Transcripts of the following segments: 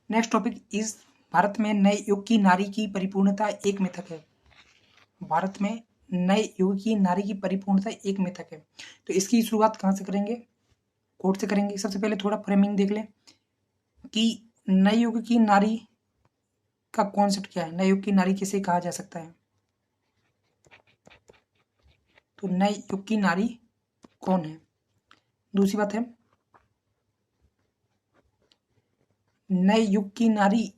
Next topic is Bharat में नए युग की नारी की परिपूर्णता एक मिथक है। भारत में नए युग की नारी की परिपूर्णता एक मिथक है। तो इसकी शुरुआत कहाँ से करेंगे? कोट से करेंगे। सबसे पहले थोड़ा फ्रेमिंग देख लें कि नए युग की नारी का कॉन्सेप्ट क्या है, नए युग की नारी किसे कहा जा सकता है। तो नए युग की नारी कौन है? दूसरी बात है, नए युग की नारी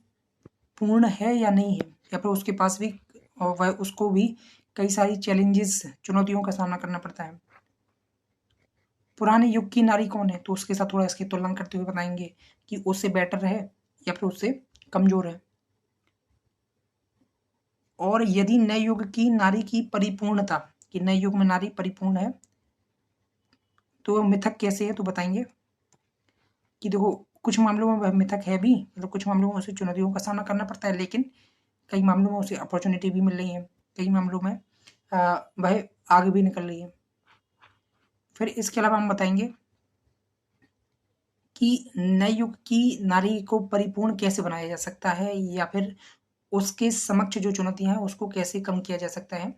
पूर्ण है या नहीं है, या फिर उसके पास भी और वह उसको भी कई सारी चैलेंजेस, चुनौतियों का सामना करना पड़ता है। पुराने युग की नारी कौन है, तो उसके साथ थोड़ा इसकी तुलना करते हुए बताएंगे कि उससे बेटर है या फिर उससे कमजोर है। और यदि नए युग की नारी की परिपूर्णता, कि नए युग में नारी परिपूर्ण है, तो मिथक कैसे है, तो बताएंगे कि देखो कुछ मामलों में वह मिथक है भी, मतलब कुछ मामलों में उसे चुनौतियों का सामना करना पड़ता है, लेकिन कई मामलों में उसे अपॉर्चुनिटी भी मिल रही है, कई मामलों में वह आगे भी निकल रही है। फिर इसके अलावा हम बताएंगे कि नए युग की नारी को परिपूर्ण कैसे बनाया जा सकता है, या फिर उसके समक्ष जो चुनौतियां हैं उसको कैसे कम किया जा सकता है,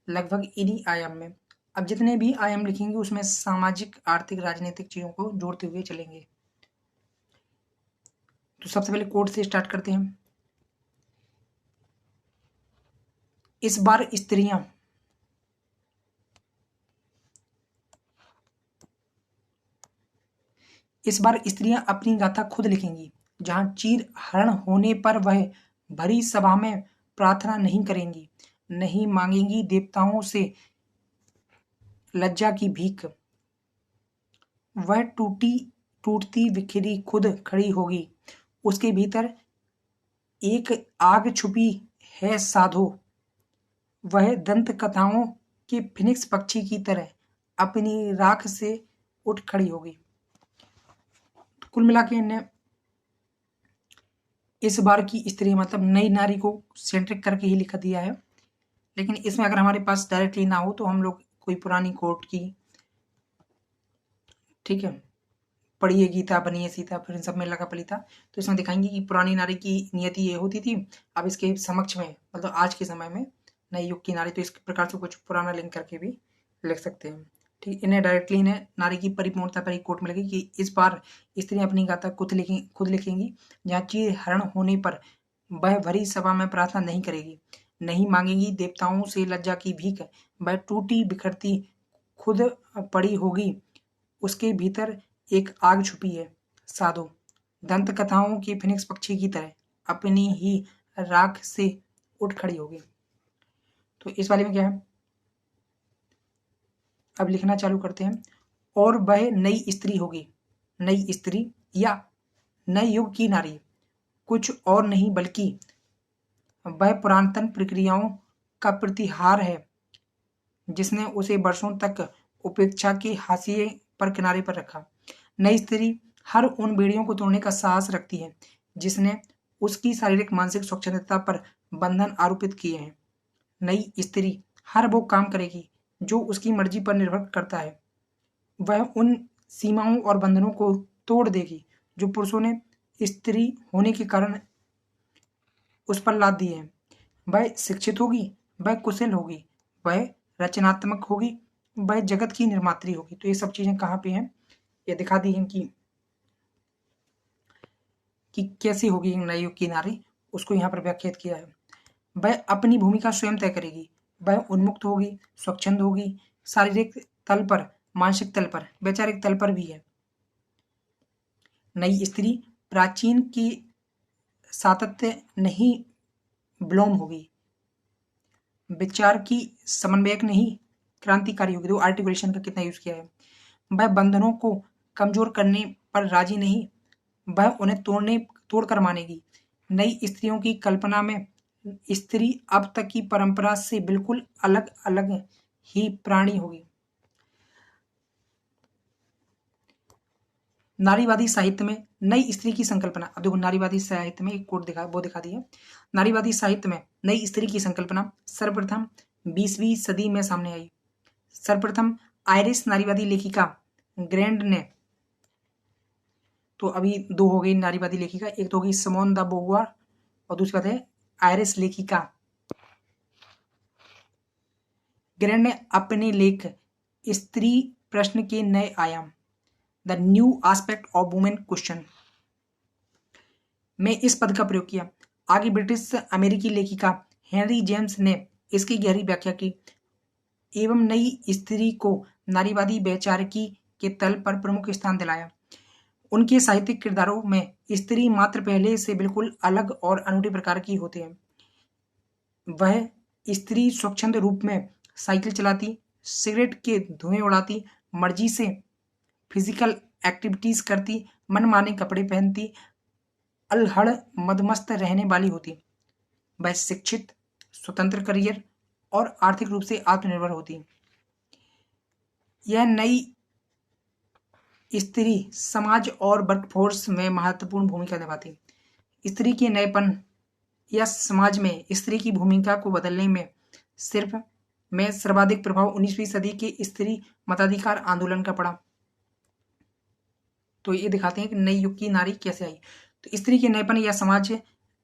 लगभग इन्हीं आयाम में। अब जितने भी आयाम लिखेंगे उसमें सामाजिक, आर्थिक, राजनीतिक चीजों को जोड़ते हुए चलेंगे। तो सबसे पहले कोट से स्टार्ट करते हैं। इस बार स्त्रियां अपनी गाथा खुद लिखेंगी। जहां चीर हरण होने पर वह भरी सभा में प्रार्थना नहीं करेंगी, नहीं मांगेंगी देवताओं से लज्जा की भीख। वह टूटती बिखरी खुद खड़ी होगी, उसके भीतर एक आग छुपी है साधो। वह दंत कथाओं के फिनिक्स पक्षी की तरह अपनी राख से उठ खड़ी होगी। कुल मिला के इन्हें इस बार की स्त्री मतलब नई नारी को सेंट्रिक करके ही लिखा दिया है। लेकिन इसमें अगर हमारे पास डायरेक्टली ना हो तो हम लोग कोई पुरानी कोर्ट की, ठीक है, पढ़िए गीता बनिए सीता, फिर इन सब में लगा पलीता, तो इसमें दिखाएंगे कि पुरानी नारी की नियति ये होती थी। अब इसके समक्ष में मतलब आज के समय में नए युग की नारी, तो इस प्रकार से कुछ पुराना लिंक करके भी लिख सकते हैं। ठीक, इन्हें डायरेक्टली इन्हें नारी की परिपूर्णता पर एक कोट मिलेगी कि इस बार स्त्री अपनी गाथा खुद लिखेंगी। जहाँ चीर हरण होने पर वह भरी सभा में प्रार्थना नहीं करेगी, नहीं मांगेगी देवताओं से लज्जा की भीख। वह टूटी बिखरती खुद पड़ी होगी, उसके भीतर एक आग छुपी है साधो। दंत कथाओं के फिनिक्स पक्षी की तरह अपनी ही राख से उठ खड़ी होगी। तो इस वाले में क्या है, अब लिखना चालू करते हैं। और वह नई स्त्री होगी, नई स्त्री या नए युग की नारी कुछ और नहीं बल्कि वह पुरातन प्रक्रियाओं का प्रतिहार है, जिसने उसे वर्षों तक उपेक्षा के हाशिए पर किनारे पर रखा। नई स्त्री हर उन बेड़ियों को तोड़ने का साहस रखती है जिसने उसकी शारीरिक मानसिक स्वच्छंदता पर बंधन आरोपित किए हैं। नई स्त्री हर वो काम करेगी जो उसकी मर्जी पर निर्भर करता है। वह उन सीमाओं और बंधनों को तोड़ देगी जो पुरुषों ने स्त्री होने के कारण उस पर लाद दिए हैं। वह शिक्षित होगी, वह कुशल होगी, वह रचनात्मक होगी, वह जगत की निर्मात्री होगी। तो ये सब चीजें कहाँ पे हैं, ये दिखा दी हैं कि कैसी होगी नए युग की नारी, उसको यहाँ पर व्याख्यात किया है। वह अपनी भूमिका स्वयं तय करेगी, वह उन्मुक्त होगी, स्वच्छंद होगी, शारीरिक तल पर, मानसिक तल पर, वैचारिक तल पर भी है। नई स्त्री प्राचीन की सातत्य नहीं विलोम होगी, विचार की समन्वयक नहीं क्रांतिकारी होगी। तो आर्टिकुलेशन का कितना यूज किया है। वह बंधनों को कमजोर करने पर राजी नहीं, वह उन्हें तोड़कर मानेगी। नई स्त्रियों की कल्पना में स्त्री अब तक की परंपरा से बिल्कुल अलग अलग ही प्राणी होगी। नारीवादी साहित्य में नई स्त्री की संकल्पना, अब देखो नारीवादी साहित्य में एक कोट दिखा दी है। नारीवादी साहित्य में नई स्त्री की संकल्पना सर्वप्रथम 20वीं सदी में सामने आई। सर्वप्रथम आयरिश नारीवादी लेखिका ग्रैंड ने तो अभी दो हो गई नारीवादी लेखिका, एक तो होगी सिमोन द बोवार और दूसरी बात है आयरिश लेखिका। ग्रेन ने अपने लेख स्त्री प्रश्न के नए आयाम, the new aspect of women question, में इस पद का प्रयोग किया। आगे ब्रिटिश अमेरिकी लेखिका हेनरी जेम्स ने इसकी गहरी व्याख्या की एवं नई स्त्री को नारीवादी वैचारिकी के तल पर प्रमुख स्थान दिलाया। उनके साहित्यिक किरदारों में स्त्री मात्र पहले से बिल्कुल अलग और अनूठे प्रकार की होती है। वह स्त्री स्वच्छंद रूप में साइकिल चलाती, सिगरेट के धुएं उड़ाती, मर्जी से फिजिकल एक्टिविटीज करती, मनमाने कपड़े पहनती, अल्हड़ मदमस्त रहने वाली होती। वह शिक्षित, स्वतंत्र करियर और आर्थिक रूप से आत्मनिर्भर होती। यह नई स्त्री समाज और वर्कफोर्स में महत्वपूर्ण भूमिका निभाती। स्त्री के नएपन या समाज में स्त्री की भूमिका को बदलने में सर्वाधिक प्रभाव 19वीं सदी के स्त्री मताधिकार आंदोलन का पड़ा। तो ये दिखाते हैं कि नई युग की नारी कैसे आई। तो स्त्री के नएपन या समाज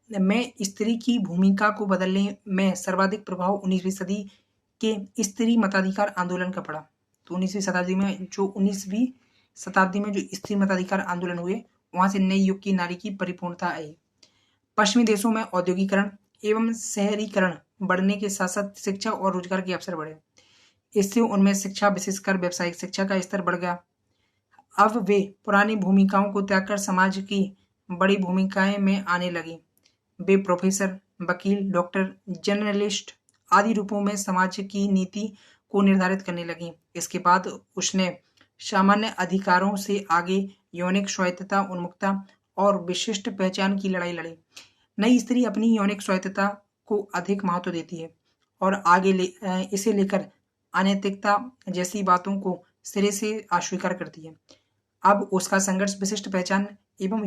में स्त्री की भूमिका को बदलने में सर्वाधिक प्रभाव 19वीं सदी के स्त्री मताधिकार आंदोलन का पड़ा। तो 19वीं शताब्दी में जो स्त्री मताधिकार आंदोलन हुए, वहां से नई युग की नारी की परिपूर्णता आई। पश्चिमी देशों में औद्योगिकरण एवं शहरीकरण बढ़ने के साथ साथ शिक्षा और रोजगार के अवसर बढ़े। इससे उनमें शिक्षा, विशेषकर व्यावसायिक शिक्षा का स्तर बढ़ गया। अब वे पुरानी भूमिकाओं को त्याग कर समाज की बड़ी भूमिकाएं में आने लगी। वे प्रोफेसर, वकील, डॉक्टर, जर्नलिस्ट आदि रूपों में समाज की नीति को निर्धारित करने लगी। इसके बाद उसने सामान्य अधिकारों से आगे यौनिक स्वायत्तता, उन्मुक्तता और विशिष्ट पहचान की लड़ाई लड़ी। नई स्त्री अपनी यौनिक स्वायत्तता को अधिक महत्व देती है और इसे लेकर अनैतिकता जैसी बातों को सिरे से अस्वीकार करती है। अब उसका संघर्ष विशिष्ट पहचान एवं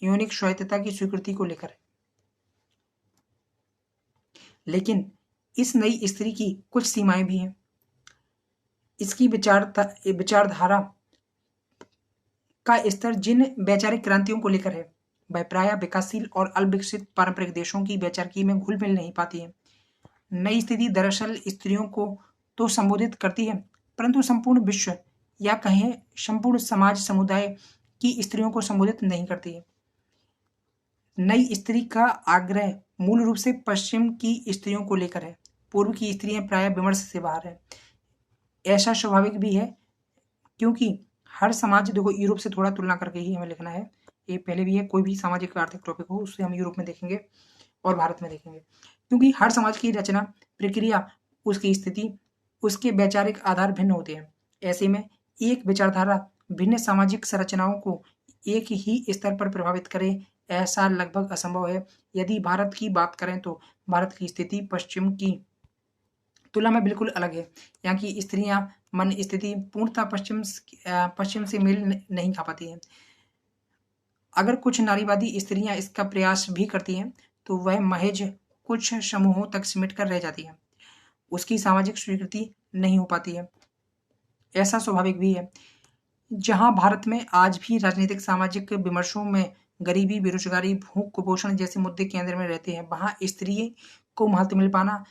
यौनिक स्वायत्तता की स्वीकृति को लेकर है। लेकिन इस नई स्त्री की कुछ सीमाएं भी हैं। इसकी विचारधारा का स्तर जिन वैचारिक क्रांतियों को लेकर है, वह प्रायः विकासशील और अल्पविकसित पारंपरिक देशों की वैचारिकी में घुल मिल नहीं पाती है। नई स्थिति दरअसल स्त्रियों को तो संबोधित करती है, परंतु संपूर्ण विश्व या कहें संपूर्ण समाज समुदाय की स्त्रियों को संबोधित नहीं करती है। नई स्त्री का आग्रह मूल रूप से पश्चिम की स्त्रियों को लेकर है। पूर्व की स्त्रियां प्रायः विमर्श से बाहर है। ऐसा स्वाभाविक भी है क्योंकि हर समाज, देखो यूरोप से थोड़ा तुलना करके ही हमें लिखना है, ये पहले भी है, कोई भी सामाजिक आर्थिक टॉपिक हो उससे हम यूरोप में देखेंगे और भारत में देखेंगे। क्योंकि हर समाज की रचना प्रक्रिया, उसकी स्थिति, उसके वैचारिक आधार भिन्न होते हैं। ऐसे में एक विचारधारा भिन्न सामाजिक संरचनाओं को एक ही स्तर पर प्रभावित करे, ऐसा लगभग असंभव है। यदि भारत की बात करें तो भारत की स्थिति पश्चिम की तुलना में बिल्कुल अलग है। यहाँ की स्त्रियां मन स्थिति पूर्णतः पश्चिम से मेल नहीं खा पाती है। अगर कुछ नारीवादी स्त्रियां इसका प्रयास भी करती हैं तो वह महज कुछ समूहों तक सिमट कर रह जाती है। उसकी सामाजिक स्वीकृति नहीं हो पाती है। ऐसा स्वाभाविक भी है। जहां भारत में आज भी राजनीतिक सामाजिक विमर्शों में गरीबी, बेरोजगारी, भूख, कुपोषण जैसे मुद्दे केंद्र में रहते हैं, वहां स्त्री को महत्व मिल पाना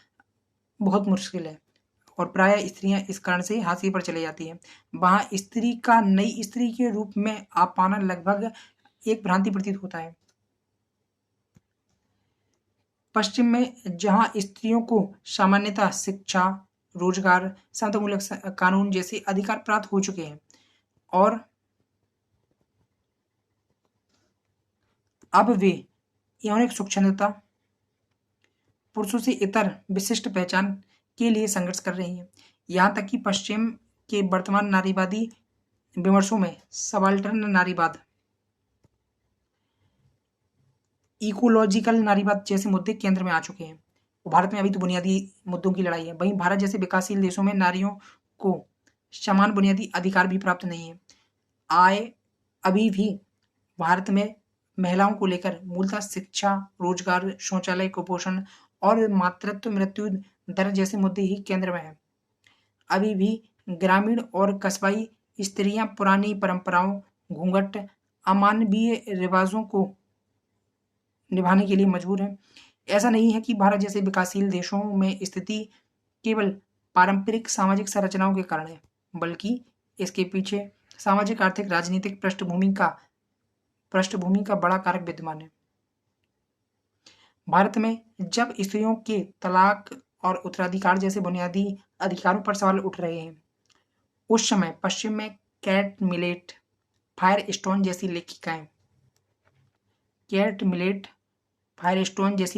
बहुत मुश्किल है और प्रायः स्त्रियां इस कारण से हाशिए पर चले जाती हैं। वहां स्त्री का नई स्त्री के रूप में आ पाना लगभग एक भ्रांति प्रतीत होता है। पश्चिम में जहां स्त्रियों को सामान्यतः शिक्षा, रोजगार, समतामूलक कानून जैसे अधिकार प्राप्त हो चुके हैं और अब वे यौनिक स्वच्छंदता, पुरुषों से इतर विशिष्ट पहचान के लिए संघर्ष कर रही हैं। यहाँ तक कि पश्चिम के वर्तमान नारीवादी विमर्शों में सबाल्टर्न नारीवाद, इकोलॉजिकल नारीवाद जैसे मुद्दे केंद्र में आ चुके हैं। भारत में अभी तो बुनियादी मुद्दों की लड़ाई है। वहीं भारत जैसे विकासशील देशों में नारियों को समान बुनियादी अधिकार भी प्राप्त नहीं है। अभी भी भारत में महिलाओं को लेकर मूलतः शिक्षा, रोजगार, शौचालय, कुपोषण और मातृत्व मृत्यु दर जैसे मुद्दे ही केंद्र में हैं। अभी भी ग्रामीण और कस्बाई स्त्रियां पुरानी परंपराओं, घूंघट अमानवीय रिवाजों को निभाने के लिए मजबूर है। ऐसा नहीं है कि भारत जैसे विकासशील देशों में स्थिति केवल पारंपरिक सामाजिक संरचनाओं के कारण है, बल्कि इसके पीछे सामाजिक, आर्थिक, राजनीतिक पृष्ठभूमि का बड़ा कारक विद्यमान है। भारत में जब स्त्रियों के तलाक और उत्तराधिकार जैसे बुनियादी अधिकारों पर सवाल उठ रहे हैं, उस समय पश्चिम में कैट मिलेट, फायरस्टोन जैसी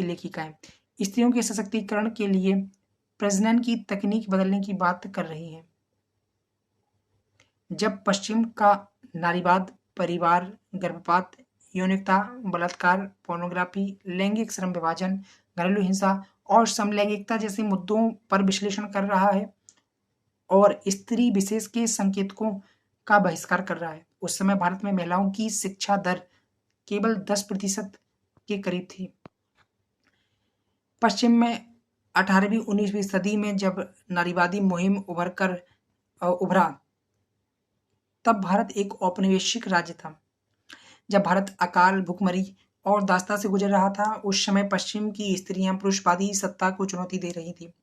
लेखिकाएं स्त्रियों के सशक्तिकरण के लिए प्रजनन की तकनीक बदलने की बात कर रही हैं। जब पश्चिम का नारीवाद परिवार, गर्भपात, यौनिकता, बलात्कार, पोर्नोग्राफी, लैंगिक श्रम विभाजन, घरेलू हिंसा और समलैंगिकता जैसे मुद्दों पर विश्लेषण कर रहा है और स्त्री विशेष के संकेतकों का बहिष्कार कर रहा है, उस समय भारत में महिलाओं की शिक्षा दर केवल 10% के करीब थी। पश्चिम में 18वीं-19वीं सदी में जब नारीवादी मुहिम उभरा, तब भारत एक औपनिवेशिक राज्य था। जब भारत अकाल, भुखमरी और दासता से गुजर रहा था, उस समय पश्चिम की स्त्रियां पुरुषवादी सत्ता को चुनौती दे रही थी।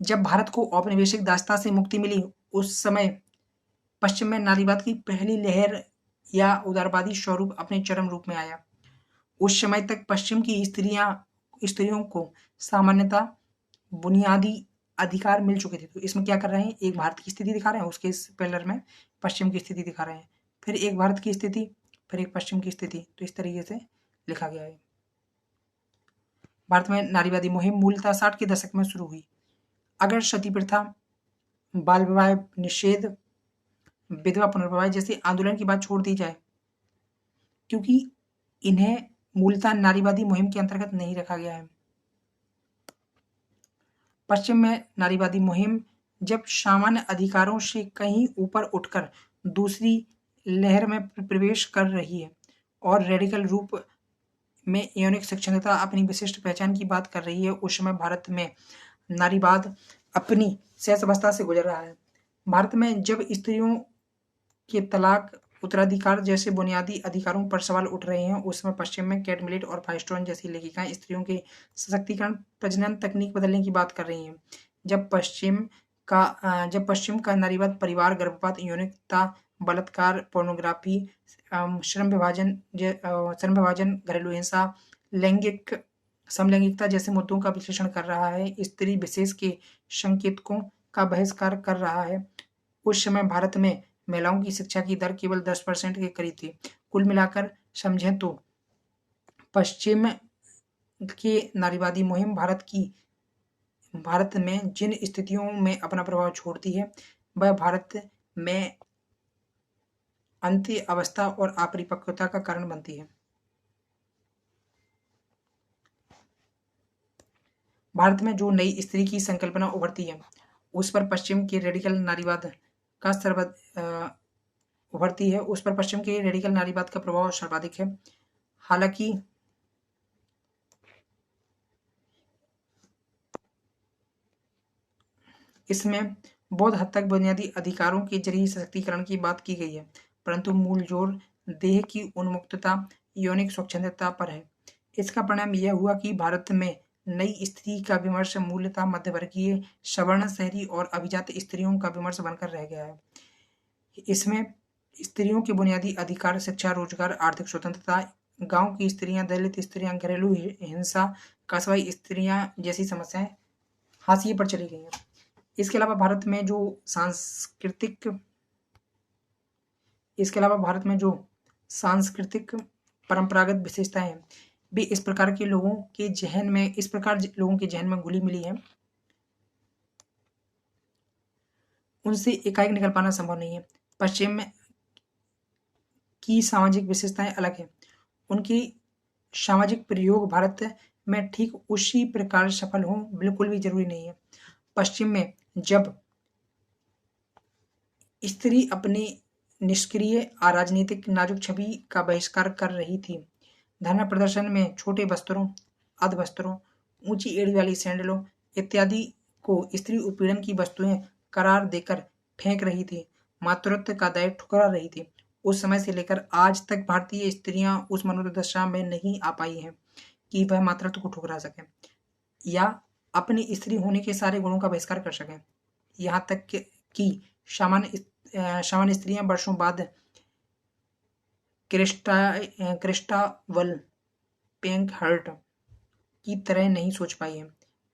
जब भारत को औपनिवेशिक दासता से मुक्ति मिली, उस समय पश्चिम में नारीवाद की पहली लहर या उदारवादी स्वरूप अपने चरम रूप में आया। उस समय तक पश्चिम की स्त्रियों को सामान्यतः बुनियादी अधिकार मिल चुके थे। तो इसमें क्या कर रहे हैं, एक भारत की स्थिति दिखा रहे हैं, उसके इस पिलर में पश्चिम की स्थिति दिखा रहे हैं, फिर एक भारत की स्थिति, फिर एक पश्चिम की स्थिति। तो इस तरीके से लिखा गया है। भारत में नारीवादी मुहिम मूलतः 60 के दशक में शुरू हुई। अगर सती प्रथा, बाल विवाह निषेध, विधवा पुनर्विवाह जैसे आंदोलन की बात छोड़ दी जाए, क्योंकि इन्हें मूलतः नारीवादी मुहिम के अंतर्गत नहीं रखा गया है। पश्चिम में नारीवादी मुहिम जब सामान्य अधिकारों से कहीं ऊपर उठकर दूसरी लहर में प्रवेश कर रही है और रेडिकल रूप में यौनिक सक्षमता अपनी विशिष्ट पहचान की बात कर रही है, उस समय भारत में नारीवाद अपनी सहज से गुजर रहा है। भारत में जब स्त्रियों के तलाक, उत्तराधिकार जैसे बुनियादी अधिकारों पर सवाल उठ रहे हैं, उस समय पश्चिम में कैट मिलेट और फायरस्टोन जैसी लेखिकाएं स्त्रियों के सशक्तिकरण, प्रजनन तकनीक बदलने की बात कर रही हैं। जब पश्चिम का नारीवाद परिवार, गर्भपात, यौनिकता, बलात्कार, पोर्नोग्राफी, श्रम विभाजन, घरेलू हिंसा, समलैंगिकता जैसे मुद्दों का विश्लेषण कर रहा है, स्त्री विशेष के संकेतकों का बहिष्कार कर रहा है, उस समय भारत में महिलाओं की शिक्षा की दर केवल 10% के करीब थी। कुल मिलाकर समझें तो पश्चिम के नारीवादी मुहिम भारत में जिन स्थितियों में अपना प्रभाव छोड़ती है, वह भारत में अंत्य अवस्था और अपरिपक्वता का कारण बनती है। भारत में जो नई स्त्री की संकल्पना उभरती है, उस पर पश्चिम के रेडिकल नारीवाद का प्रभाव सर्वाधिक है। हालांकि इसमें बहुत हद तक बुनियादी अधिकारों के जरिए सशक्तिकरण की बात की गई है, परंतु मूल जोर देह की उन्मुक्तता, यौनिक स्वच्छंदता पर है। इसका परिणाम यह हुआ कि भारत में नई स्त्री का विमर्श मूलतः मध्यवर्गीय, सवर्ण, शहरी और अभिजात स्त्रियों का विमर्श बनकर रह गया है। इसमें स्त्रियों के बुनियादी अधिकार, शिक्षा, रोजगार, आर्थिक स्वतंत्रता, गांव की स्त्रियां, दलित स्त्रियां, घरेलू हिंसा, कस्बाई स्त्रियां जैसी समस्याएं हाशिए पर चली गई हैं। इसके अलावा भारत में जो परंपरागत विशेषताएं हैं, भी इस प्रकार लोगों के जहन में घुली मिली है, उनसे एकाएक निकल पाना संभव नहीं है। पश्चिम की सामाजिक विशेषताएं अलग है, उनकी सामाजिक प्रयोग भारत में ठीक उसी प्रकार सफल हो बिल्कुल भी जरूरी नहीं है। पश्चिम में जब स्त्री अपनी निष्क्रिय अराजनीतिक नाजुक छवि का बहिष्कार कर रही थी, धरना प्रदर्शन में छोटे वस्त्रों, अध वस्त्रों, ऊंची एड़ी वाली सैंडलों इत्यादि को स्त्री उत्पीड़न की वस्तुएं करार देकर फेंक रही थी, मातृत्व का दाय ठुकरा रही थी, उस समय से लेकर आज तक भारतीय स्त्रियां उस मनोदशा में नहीं आ पाई हैं कि वह मातृत्व को ठुकरा सकें या अपनी स्त्री होने के सारे गुणों का बहिष्कार कर सकें। यहाँ तक कि सामान्य स्त्रियां वर्षों बाद क्रिस्टावल पेंकहर्ट की तरह नहीं सोच पाई है।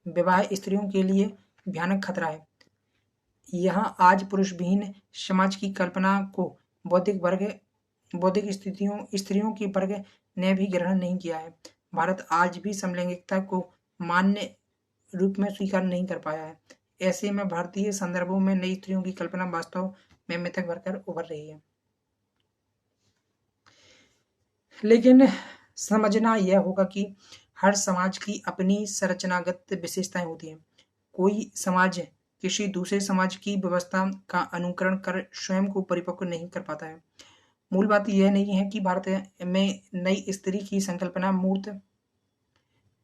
विवाह स्त्रियों के लिए भयानक खतरा है। यहाँ आज पुरुष विहीन समाज की कल्पना को बौद्धिक स्त्रियों की वर्ग ने भी ग्रहण नहीं किया है। भारत आज भी समलैंगिकता को मान्य रूप में स्वीकार नहीं कर पाया है। ऐसे में भारतीय संदर्भों में नई स्त्रियों की कल्पना वास्तव में मिथक बनकर उभर रही है। लेकिन समझना यह होगा कि हर समाज की अपनी संरचनागत विशेषताएं होती हैं। कोई समाज किसी दूसरे समाज की व्यवस्था का अनुकरण कर स्वयं को परिपक्व नहीं कर पाता है। मूल बात यह नहीं है कि भारत में नई स्त्री की संकल्पना मूर्त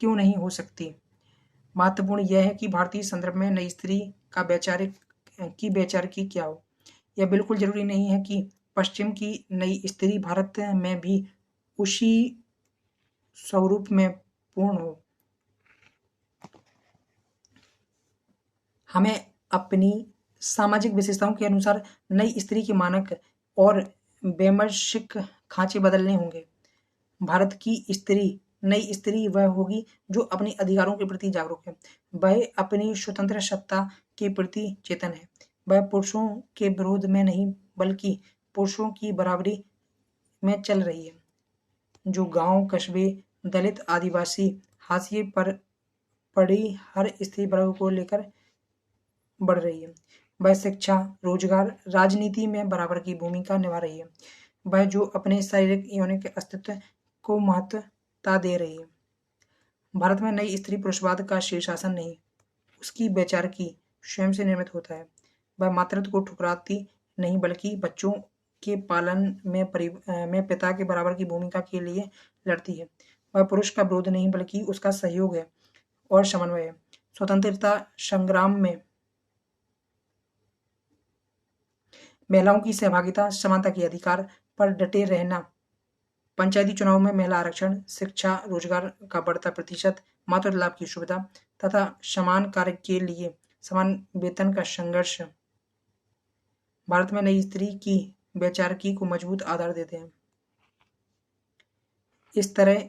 क्यों नहीं हो सकती। महत्वपूर्ण यह है कि भारतीय संदर्भ में नई स्त्री का वैचारिकी क्या हो। यह बिल्कुल जरूरी नहीं है कि पश्चिम की नई स्त्री भारत में भी उसी स्वरूप में पूर्ण हो। हमें अपनी सामाजिक विशेषताओं के अनुसार नई स्त्री के मानक और वैमनस्यिक खांचे बदलने होंगे। भारत की नई स्त्री वह होगी जो अपने अधिकारों के प्रति जागरूक है। वह अपनी स्वतंत्र सत्ता के प्रति चेतन है। वह पुरुषों के विरोध में नहीं बल्कि पुरुषों की बराबरी में चल रही है। जो गांव, कस्बे, दलित, आदिवासी, हाशिए पर पड़ी हर स्त्री वर्ग को लेकर बढ़ रही है। वह शिक्षा, रोजगार, राजनीति में बराबर की भूमिका निभा रही है। वह जो अपने शारीरिक यौनिक अस्तित्व को महत्वता दे रही है। भारत में नई स्त्री पुरुषवाद का शीर्षासन नहीं, उसकी वैचारिकी स्वयं से निर्मित होता है। वह मातृत्व को ठुकराती नहीं बल्कि बच्चों के पालन में पिता के बराबर की भूमिका के लिए लड़ती है। वह पुरुष का विरोध नहीं बल्कि उसका सहयोग है और समन्वय है। स्वतंत्रता संग्राम में महिलाओं की सहभागिता, समानता के अधिकार पर डटे रहना, पंचायती चुनाव में महिला आरक्षण, शिक्षा, रोजगार का बढ़ता प्रतिशत, मातृत्व लाभ की सुविधा तथा समान कार्य के लिए समान वेतन का संघर्ष भारत में नई स्त्री की वैचारिकी को मजबूत आधार देते हैं। इस तरह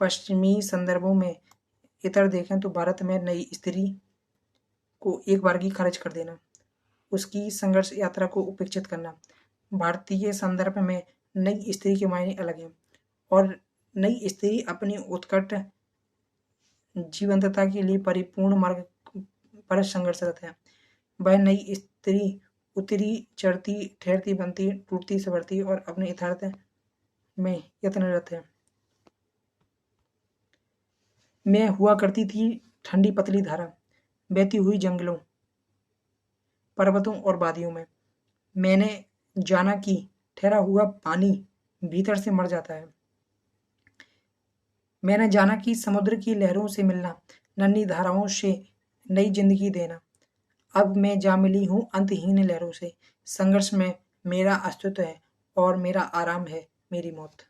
पश्चिमी संदर्भों में इतर देखें तो भारत में नई स्त्री को एक बार की खारिज कर देना, उसकी संघर्ष यात्रा को उपेक्षित करना। भारतीय संदर्भ में नई स्त्री के मायने अलग हैं और नई स्त्री अपनी उत्कट जीवंतता के लिए परिपूर्ण मार्ग पर संघर्षरत है। वह नई स्त्री उतरी चढ़ती, ठहरती, बनती, टूटती, संवरती और अपने यथार्थ में यत्नरत है। मैं हुआ करती थी ठंडी पतली धारा, बहती हुई जंगलों, पर्वतों और वादियों में। मैंने जाना कि ठहरा हुआ पानी भीतर से मर जाता है। मैंने जाना कि समुद्र की लहरों से मिलना, नन्ही धाराओं से नई जिंदगी देना। अब मैं जा मिली हूँ अंतहीन लहरों से। संघर्ष में मेरा अस्तित्व है और मेरा आराम है मेरी मौत।